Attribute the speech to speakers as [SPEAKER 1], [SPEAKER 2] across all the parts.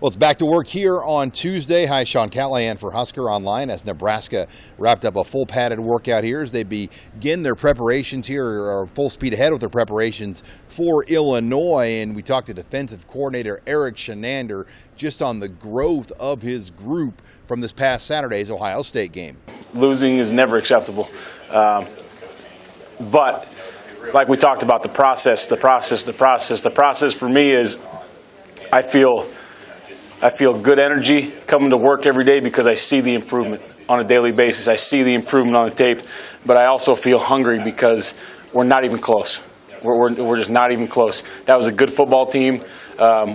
[SPEAKER 1] Well, it's back to work here on Tuesday. Hi, Sean Callahan for Husker Online as Nebraska wrapped up a full padded workout here as they begin their preparations here, or full speed ahead with their preparations for Illinois. And we talked to defensive coordinator Eric Shenander just on the growth of his group from this past Saturday's Ohio State game.
[SPEAKER 2] Losing is never acceptable. But like we talked about, the process for me is I feel good energy coming to work every day because I see the improvement on a daily basis. I see the improvement on the tape, but I also feel hungry because we're not even close. We're just not even close. That was a good football team.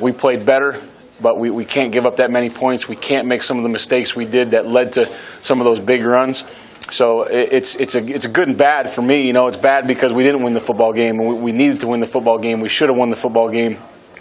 [SPEAKER 2] We played better, but we can't give up that many points. We can't make some of the mistakes we did that led to some of those big runs. So it's a good and bad for me. You know, it's bad because we didn't win the football game, and we needed to win the football game. We should have won the football game.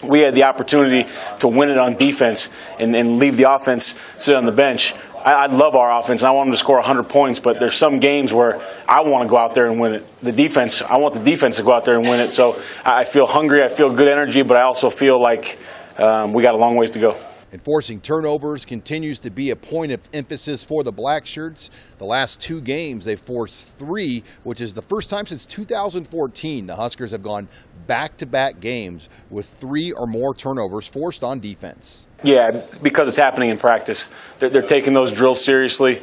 [SPEAKER 2] We had the opportunity to win it on defense and leave the offense sit on the bench. I love our offense, and I want them to score 100 points, but there's some games where I want to go out there and win it. I want the defense to go out there and win it. So I feel hungry, I feel good energy, but I also feel like we got a long ways to go.
[SPEAKER 1] Enforcing turnovers continues to be a point of emphasis for the Blackshirts. The last two games, they forced 3, which is the first time since 2014 the Huskers have gone back-to-back games with 3 or more turnovers forced on defense.
[SPEAKER 2] Yeah, because it's happening in practice. They're taking those drills seriously.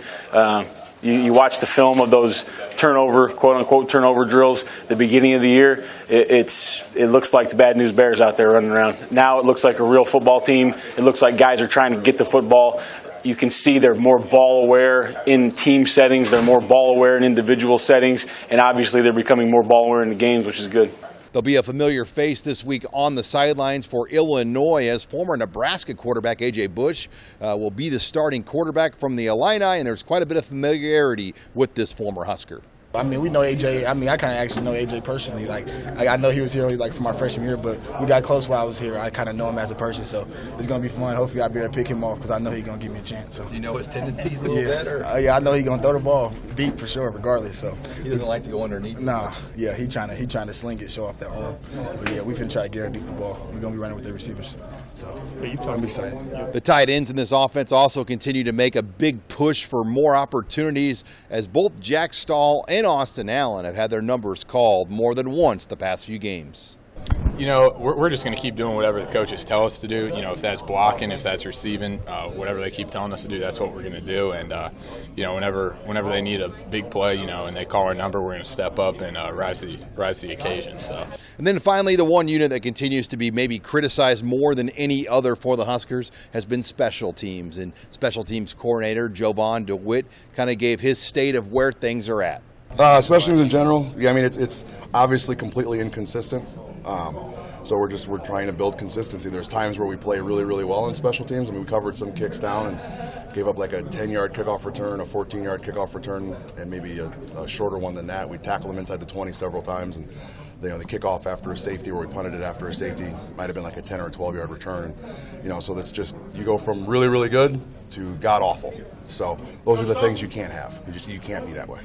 [SPEAKER 2] You watch the film of those quote-unquote turnover drills at the beginning of the year. It looks like the Bad News Bears out there running around. Now it looks like a real football team. It looks like guys are trying to get the football. You can see they're more ball aware in team settings. They're more ball aware in individual settings. And obviously they're becoming more ball aware in the games, which is good.
[SPEAKER 1] There'll be a familiar face this week on the sidelines for Illinois as former Nebraska quarterback A.J. Bush will be the starting quarterback from the Illini, and there's quite a bit of familiarity with this former Husker.
[SPEAKER 3] I mean, we know A.J. I kind of actually know A.J. personally. Like, I know he was here only for my freshman year, but we got close while I was here. I kind of know him as a person, so it's going to be fun. Hopefully I'll be able to pick him off because I know he's going to give me a chance. So.
[SPEAKER 1] Do you know his tendencies a little bit? Or?
[SPEAKER 3] Yeah, I know he's going to throw the ball deep for sure, regardless. So
[SPEAKER 1] he doesn't like to go underneath?
[SPEAKER 3] Nah, yeah, he trying to sling it, show off that arm. But yeah, we finna try to get underneath the ball. We're going to be running with the receivers. So I'm excited.
[SPEAKER 1] The tight ends in this offense also continue to make a big push for more opportunities as both Jack Stahl and Austin Allen have had their numbers called more than once the past few games.
[SPEAKER 4] You know, we're just going to keep doing whatever the coaches tell us to do. You know, if that's blocking, if that's receiving, whatever they keep telling us to do, that's what we're going to do. And, you know, whenever they need a big play, you know, and they call our number, we're going to step up and rise to the occasion. So. And
[SPEAKER 1] then finally, the one unit that continues to be maybe criticized more than any other for the Huskers has been special teams. And special teams coordinator Jovan DeWitt kind of gave his state of where things are at.
[SPEAKER 5] Special teams in general, yeah, I mean, it's obviously completely inconsistent. So we're trying to build consistency. There's times where we play really, really well in special teams. I mean, we covered some kicks down and gave up like a 10-yard kickoff return, a 14-yard kickoff return, and maybe a shorter one than that. We tackled them inside the 20 several times, and the kickoff after a safety, or we punted it after a safety, might have been like a 10 or a 12-yard return. You know, so that's just, you go from really, really good to god awful. So those are the things you can't have. You can't be that way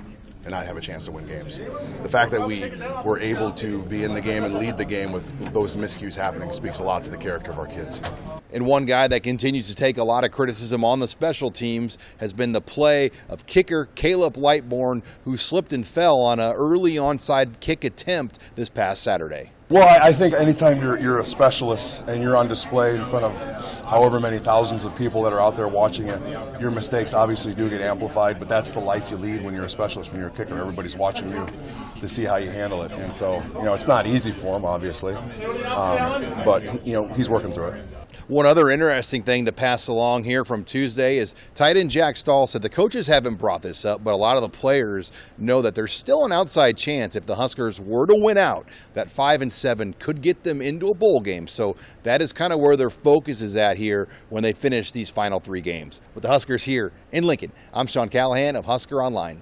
[SPEAKER 5] and not have a chance to win games. The fact that we were able to be in the game and lead the game with those miscues happening speaks a lot to the character of our kids.
[SPEAKER 1] And one guy that continues to take a lot of criticism on the special teams has been the play of kicker Caleb Lightbourne, who slipped and fell on an early onside kick attempt this past Saturday.
[SPEAKER 5] Well, I think anytime you're a specialist and you're on display in front of however many thousands of people that are out there watching it, your mistakes obviously do get amplified, but that's the life you lead when you're a specialist, when you're a kicker. Everybody's watching you to see how you handle it. And so, you know, it's not easy for him, obviously, but, you know, he's working through it.
[SPEAKER 1] One other interesting thing to pass along here from Tuesday is tight end Jack Stahl said the coaches haven't brought this up, but a lot of the players know that there's still an outside chance if the Huskers were to win out, that 5-7 could get them into a bowl game. So that is kind of where their focus is at here when they finish these final 3 games. With the Huskers here in Lincoln, I'm Sean Callahan of Husker Online.